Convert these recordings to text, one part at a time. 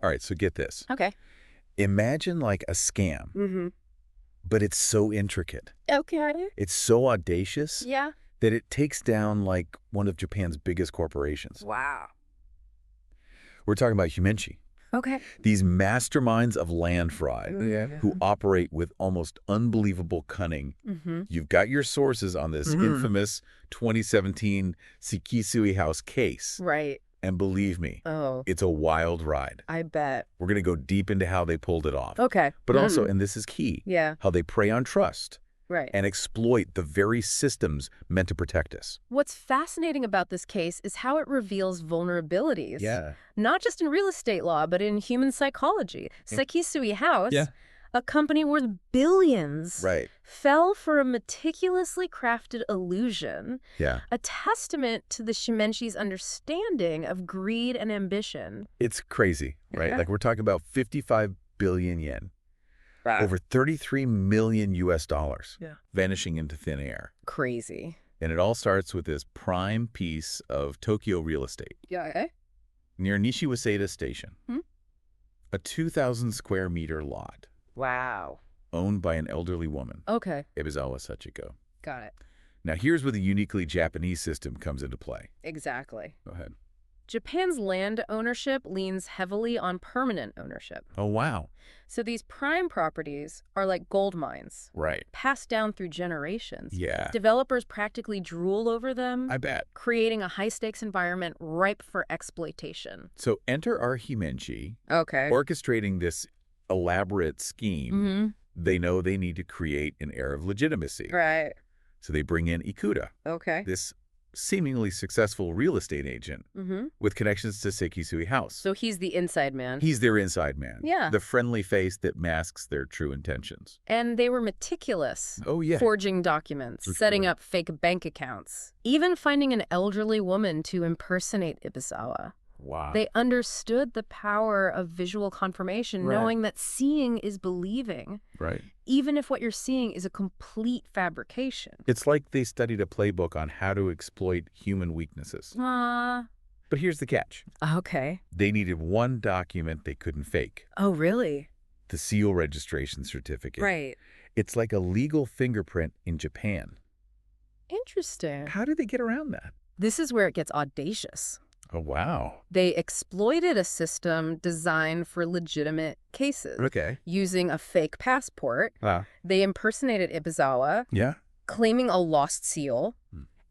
All right, so get this. Okay. Imagine like a scam, but it's so intricate. Okay. It's so audacious Yeah. that it takes down like one of Japan's biggest corporations. Wow. We're talking about Himenchi, Okay. these masterminds of land fraud who operate with almost unbelievable cunning. You've got your sources on this infamous 2017 Sekisui House case. Right. And believe me, Oh, it's a wild ride. I bet. We're going to go deep into how they pulled it off. Okay. But also, and this is key, Yeah. how they prey on trust Right. and exploit the very systems meant to protect us. What's fascinating about this case is how it reveals vulnerabilities. Yeah. Not just in real estate law, but in human psychology. Sekisui House, a company worth billions, Right. fell for a meticulously crafted illusion, Yeah. a testament to the Himenchi's understanding of greed and ambition. It's crazy, right? Like we're talking about 55 billion yen. Wow. Over 33 million US dollars Yeah. vanishing into thin air. Crazy. And it all starts with this prime piece of Tokyo real estate Yeah. near Nishiwaseda Station. Hmm? A 2,000 square meter lot Wow. owned by an elderly woman, Okay. Ibizawa Sachiko. Got it. Now here's where the uniquely Japanese system comes into play. Exactly. Go ahead. Japan's land ownership leans heavily on permanent ownership. Oh, wow. So these prime properties are like gold mines, Right. passed down through generations. Yeah. Developers practically drool over them, I bet. creating a high-stakes environment ripe for exploitation. So enter our Himenchi, Okay. orchestrating this elaborate scheme. They know they need to create an air of legitimacy. Right. So they bring in Ikuta, Okay. this seemingly successful real estate agent with connections to Sekisui House. So he's the inside man. He's their inside man. Yeah. The friendly face that masks their true intentions. And they were meticulous. Oh, yeah. Forging documents, For setting sure. up fake bank accounts, even finding an elderly woman to impersonate Ibizawa. Wow. They understood the power of visual confirmation, Right. knowing that seeing is believing, Right. even if what you're seeing is a complete fabrication. It's like they studied a playbook on how to exploit human weaknesses. But here's the catch. Okay. They needed one document they couldn't fake. Oh, really? The seal registration certificate. Right. It's like a legal fingerprint in Japan. Interesting. How did they get around that? This is where it gets audacious. Oh, wow. They exploited a system designed for legitimate cases. Okay. Using a fake passport, Wow. they impersonated Ibizawa, Yeah. claiming a lost seal,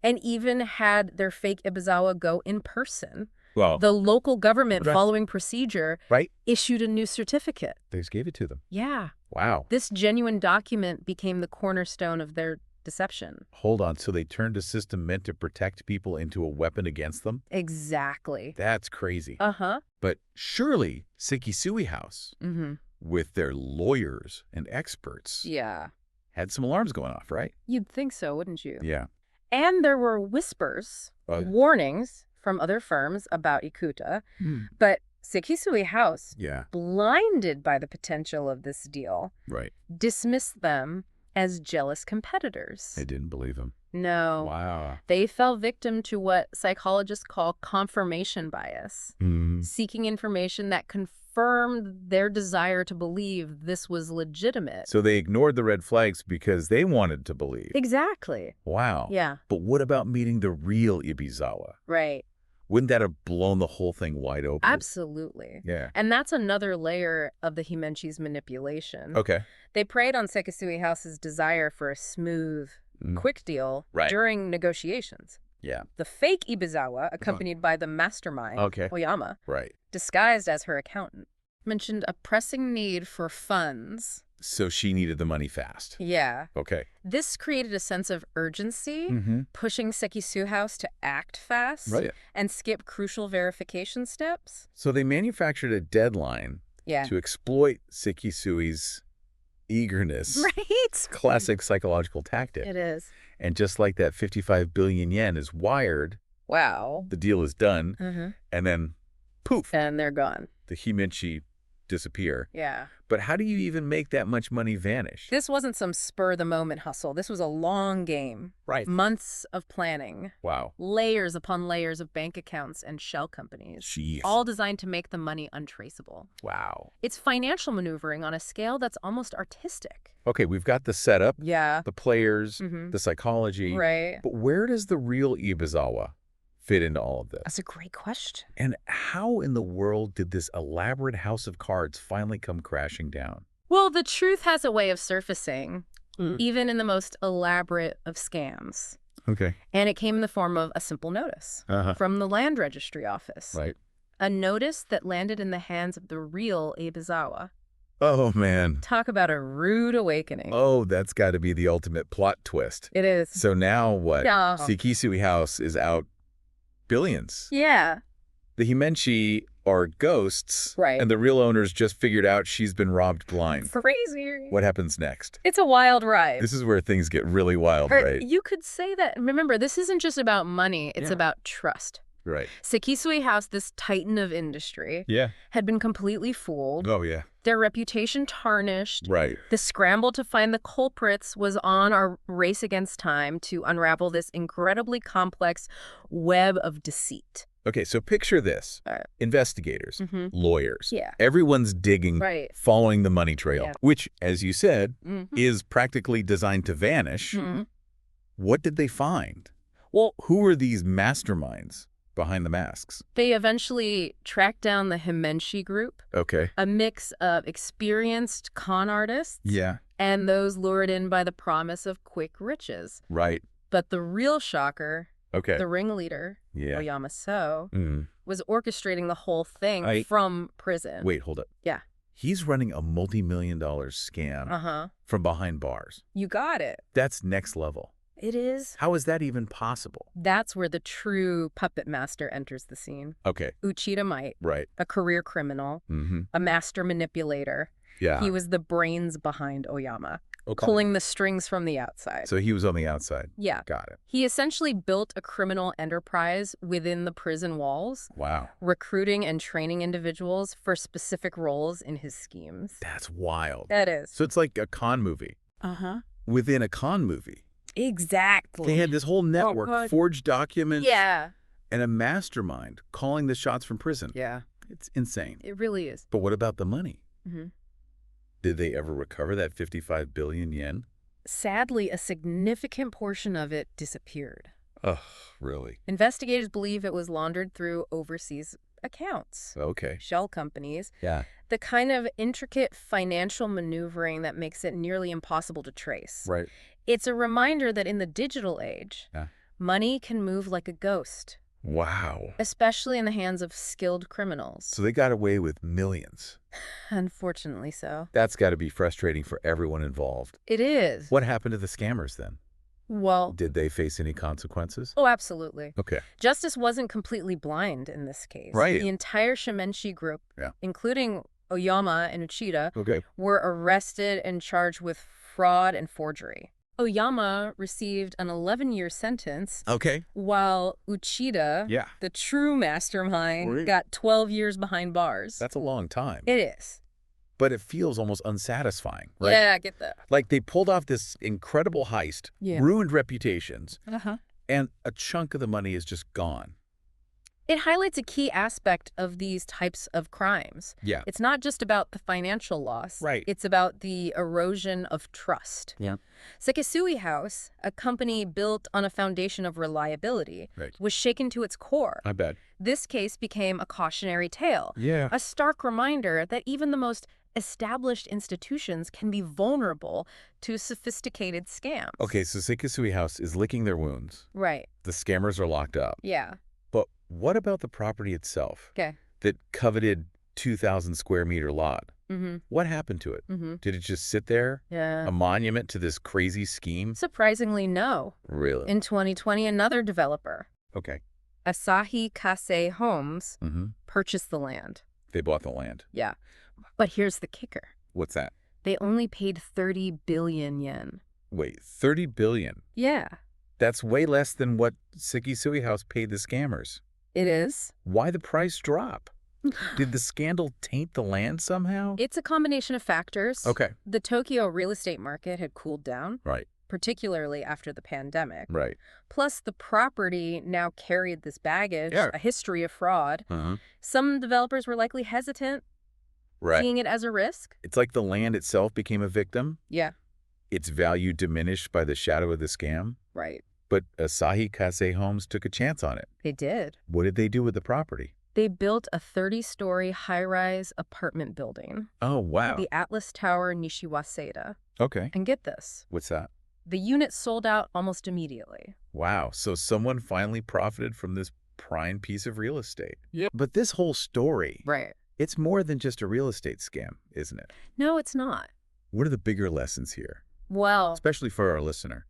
and even had their fake Ibizawa go in person. Well, The local government, Right. following procedure, right? issued a new certificate. They just gave it to them. Yeah. Wow. This genuine document became the cornerstone of their deception. Hold on. So they turned a system meant to protect people into a weapon against them? Exactly. That's crazy. Uh-huh. But surely Sekisui House, with their lawyers and experts, Yeah. had some alarms going off, right? You'd think so, wouldn't you? Yeah. And there were whispers, warnings from other firms about Ikuta, but Sekisui House, Yeah. blinded by the potential of this deal, Right. dismissed them as jealous competitors. They didn't believe him. No. Wow. They fell victim to what psychologists call confirmation bias, seeking information that confirmed their desire to believe this was legitimate. So they ignored the red flags because they wanted to believe. Exactly. Wow. Yeah. But what about meeting the real Ibizawa? Right. Wouldn't that have blown the whole thing wide open? Absolutely. Yeah. And that's another layer of the Himenchi's manipulation. Okay. They preyed on Sekisui House's desire for a smooth, quick deal Right. during negotiations. Yeah. The fake Ibizawa, accompanied by the mastermind, Oyama, Right. disguised as her accountant, mentioned a pressing need for funds. So she needed the money fast. Yeah. Okay. This created a sense of urgency, pushing Sekisui House to act fast Right. and skip crucial verification steps. So they manufactured a deadline to exploit Sekisui's eagerness. Right. Classic psychological tactic. It is. And just like that 55 billion yen is wired, Wow. the deal is done, and then poof, And they're gone. the Himenchi disappear. Yeah. But how do you even make that much money vanish? This wasn't some spur-of-the-moment hustle. This was a long game. Right. Months of planning. Wow. Layers upon layers of bank accounts and shell companies. Jeez. All designed to make the money untraceable. Wow. It's financial maneuvering on a scale that's almost artistic. Okay, we've got the setup, Yeah. the players, the psychology. Right. But where does the real Ibuzawa fit into all of this? That's a great question. And how in the world did this elaborate house of cards finally come crashing down? Well, the truth has a way of surfacing, even in the most elaborate of scams. Okay. And it came in the form of a simple notice from the land registry office. Right. A notice that landed in the hands of the real Ibuzawa. Oh, man. Talk about a rude awakening. Oh, that's got to be the ultimate plot twist. It is. So now what? Yeah. Sekisui House is out billions. Yeah. The Himenchi are ghosts. Right. And the real owners just figured out she's been robbed blind. Crazy. What happens next? It's a wild ride. This is where things get really wild, right? You could say that. Remember, this isn't just about money. It's about trust. Right. Sekisui House, this titan of industry, had been completely fooled. Oh, yeah. Their reputation tarnished. Right. The scramble to find the culprits was on our race against time to unravel this incredibly complex web of deceit. Okay, so picture this. Investigators, lawyers. Yeah. Everyone's digging, Right. following the money trail, Yeah. which, as you said, is practically designed to vanish. What did they find? Well, Who are these masterminds behind the masks? they eventually tracked down the Himenchi group, Okay. a mix of experienced con artists Yeah. and those lured in by the promise of quick riches. Right. But the real shocker, Okay. the ringleader, Yeah. Oyama So, Mm. was orchestrating the whole thing from prison. Wait, hold up. Yeah. He's running a multi-million-dollar scam from behind bars. You got it. That's next level. It is. How is that even possible? That's where the true puppet master enters the scene. Okay. Uchida Might, Right. a career criminal, a master manipulator. Yeah. He was the brains behind Oyama, Okay. pulling the strings from the outside. So he was on the outside. Yeah. Got it. He essentially built a criminal enterprise within the prison walls, Wow. recruiting and training individuals for specific roles in his schemes. That's wild. That is. So it's like a con movie within a con movie. Exactly. They had this whole network, forged documents, Yeah. and a mastermind calling the shots from prison. Yeah. It's insane. It really is. But what about the money? Mhm. Did they ever recover that 55 billion yen? Sadly, a significant portion of it disappeared. Ugh, really? Investigators believe it was laundered through overseas accounts, Okay. shell companies, Yeah. the kind of intricate financial maneuvering that makes it nearly impossible to trace. Right. It's a reminder that in the digital age, money can move like a ghost, Wow. especially in the hands of skilled criminals. So they got away with millions. Unfortunately so. That's got to be frustrating for everyone involved. It is. What happened to the scammers then? Well, Did they face any consequences? oh, absolutely. Okay. Justice wasn't completely blind in this case. Right. The entire Himenchi group, including Oyama and Uchida, Okay. were arrested and charged with fraud and forgery. Oyama received an 11-year sentence, Okay. while Uchida, the true mastermind, got 12 years behind bars. That's a long time. It is. But it feels almost unsatisfying, right? Yeah, I get that. Like they pulled off this incredible heist, ruined reputations, and a chunk of the money is just gone. It highlights a key aspect of these types of crimes. Yeah. It's not just about the financial loss. Right. It's about the erosion of trust. Yeah. Sekisui House, a company built on a foundation of reliability, was shaken to its core. I bet. This case became a cautionary tale. Yeah. A stark reminder that even the most established institutions can be vulnerable to sophisticated scams. Okay, so Sekisui House is licking their wounds. Right. The scammers are locked up. Yeah. But what about the property itself? Okay. That coveted 2,000 square meter lot. Mm-hmm. What happened to it? Mm-hmm. Did it just sit there? Yeah. A monument to this crazy scheme? Surprisingly, no. Really? In 2020, another developer, Okay. Asahi Kasei Homes, purchased the land. They bought the land. Yeah. But here's the kicker. What's that? They only paid 30 billion yen. Wait, 30 billion? Yeah. That's way less than what Sekisui House paid the scammers. It is. Why the price drop? Did the scandal taint the land somehow? It's a combination of factors. Okay. The Tokyo real estate market had cooled down, Right. particularly after the pandemic. Right. Plus, the property now carried this baggage, Yeah. a history of fraud. Uh-huh. Some developers were likely hesitant, Right. seeing it as a risk. It's like the land itself became a victim. Yeah, Its value diminished by the shadow of the scam. right. But Sekisui Homes took a chance on it. They did. What did they do with the property? They built a 30-story high-rise apartment building, Oh, wow. the Atlas Tower Nishiwaseda. Okay. And get this, What's that? the unit sold out almost immediately. Wow. So someone finally profited from this prime piece of real estate. Yep. But this whole story, Right. it's more than just a real estate scam, isn't it? No, it's not. What are the bigger lessons here? Well, Especially for our listener.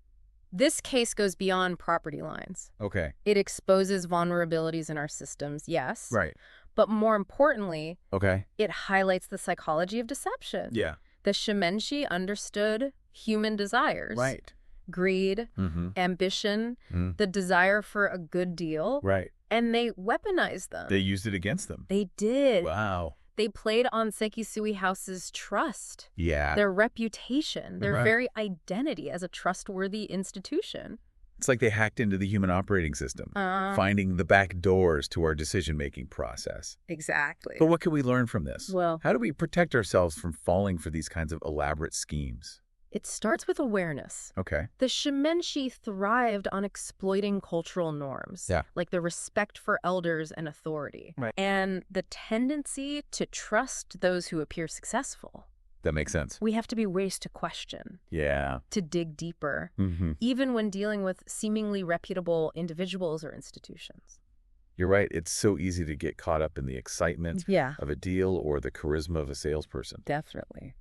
this case goes beyond property lines. Okay. It exposes vulnerabilities in our systems, yes. Right. But more importantly, Okay. it highlights the psychology of deception. Yeah. The Himenchi understood human desires. Right. Greed, Mm-hmm. ambition, the desire for a good deal. Right. And they weaponized them. They used it against them. They did. Wow. They played on Sekisui House's trust, Yeah. their reputation, their Right. very identity as a trustworthy institution. It's like they hacked into the human operating system, finding the back doors to our decision-making process. Exactly. But what can we learn from this? Well, How do we protect ourselves from falling for these kinds of elaborate schemes? it starts with awareness. Okay. The Himenchi thrived on exploiting cultural norms, Yeah. like the respect for elders and authority, Right. and the tendency to trust those who appear successful. That makes sense. We have to be raised to question, Yeah. to dig deeper, Mm-hmm. even when dealing with seemingly reputable individuals or institutions. You're right. It's so easy to get caught up in the excitement Yeah, of a deal or the charisma of a salesperson. definitely.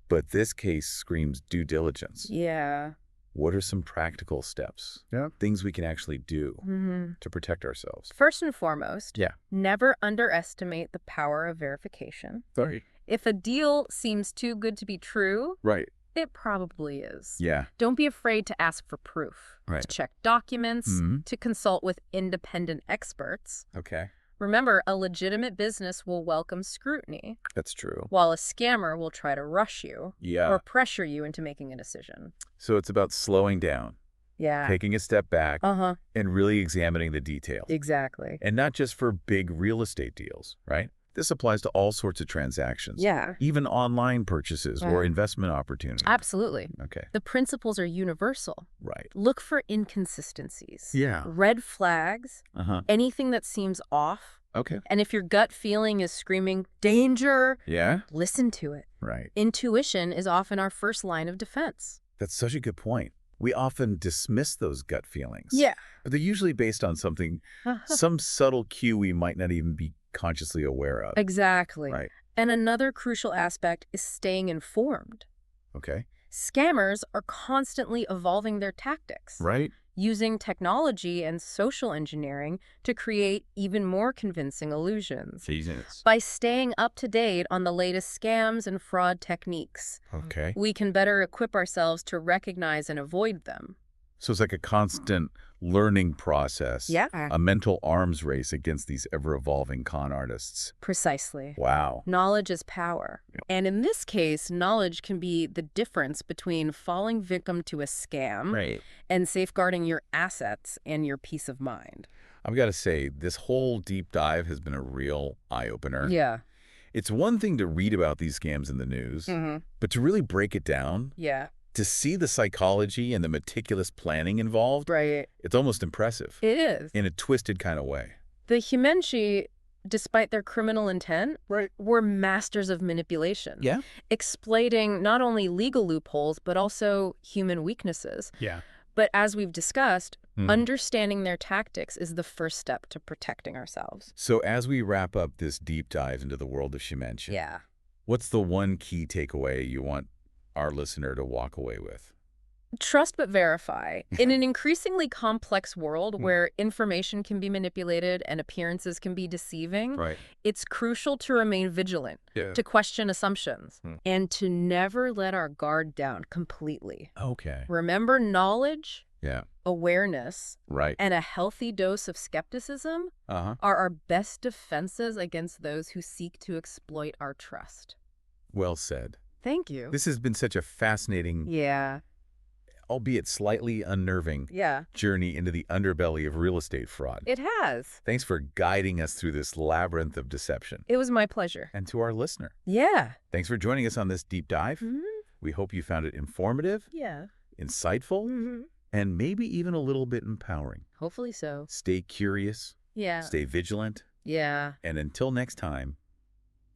But this case screams due diligence. Yeah. What are some practical steps? Yeah. Things we can actually do Mm-hmm. to protect ourselves? First and foremost, Yeah. never underestimate the power of verification. Sorry. If a deal seems too good to be true, Right. it probably is. Yeah. Don't be afraid to ask for proof, Right. to check documents, Mhm. to consult with independent experts. Okay. Remember, a legitimate business will welcome scrutiny, That's true. while a scammer will try to rush you Yeah. or pressure you into making a decision. So it's about slowing down, Yeah. taking a step back, Uh-huh. and really examining the details. Exactly. And not just for big real estate deals, right? This applies to all sorts of transactions. Yeah. Even online purchases or Right. investment opportunities. Absolutely. Okay. The principles are universal. Right. Look for inconsistencies. Yeah. Red flags, Uh-huh. anything that seems off. Okay. And if your gut feeling is screaming, danger, Yeah. listen to it. Right. Intuition is often our first line of defense. That's such a good point. We often dismiss those gut feelings. Yeah. But they're usually based on something, some subtle cue we might not even be consciously aware of. Exactly. Right. And another crucial aspect is staying informed. Okay. Scammers are constantly evolving their tactics, Right. using technology and social engineering to create even more convincing illusions. Seasons. By staying up to date on the latest scams and fraud techniques, Okay. we can better equip ourselves to recognize and avoid them. So it's like a constant learning process. Yeah. A mental arms race against these ever-evolving con artists. Precisely. Wow. Knowledge is power. And in this case, knowledge can be the difference between falling victim to a scam Right. and safeguarding your assets and your peace of mind. I've got to say, this whole deep dive has been a real eye-opener. Yeah. It's one thing to read about these scams in the news, Mm-hmm. but to really break it down, Yeah. to see the psychology and the meticulous planning involved, Right. it's almost impressive It is. in a twisted kind of way. The Himenchi, despite their criminal intent, Right. were masters of manipulation. Yeah. Exploiting not only legal loopholes, but also human weaknesses. Yeah. But as we've discussed, Mhm. understanding their tactics is the first step to protecting ourselves. So as we wrap up this deep dive into the world of Himenchi, Yeah. what's the one key takeaway you want our listener to walk away with? Trust but verify. In an increasingly complex world where information can be manipulated and appearances can be deceiving, Right. it's crucial to remain vigilant, Yeah. to question assumptions, and to never let our guard down completely. Okay. Remember, knowledge Yeah. awareness, Right. and a healthy dose of skepticism Uh-huh. are our best defenses against those who seek to exploit our trust. Well said. Thank you. This has been such a fascinating, Yeah. albeit slightly unnerving, Yeah. journey into the underbelly of real estate fraud. It has. Thanks for guiding us through this labyrinth of deception. It was my pleasure. And to our listener, Yeah. thanks for joining us on this deep dive. We hope you found it informative, Yeah. insightful, and maybe even a little bit empowering. Hopefully so. Stay curious, Yeah. stay vigilant, Yeah. and until next time,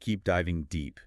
keep diving deep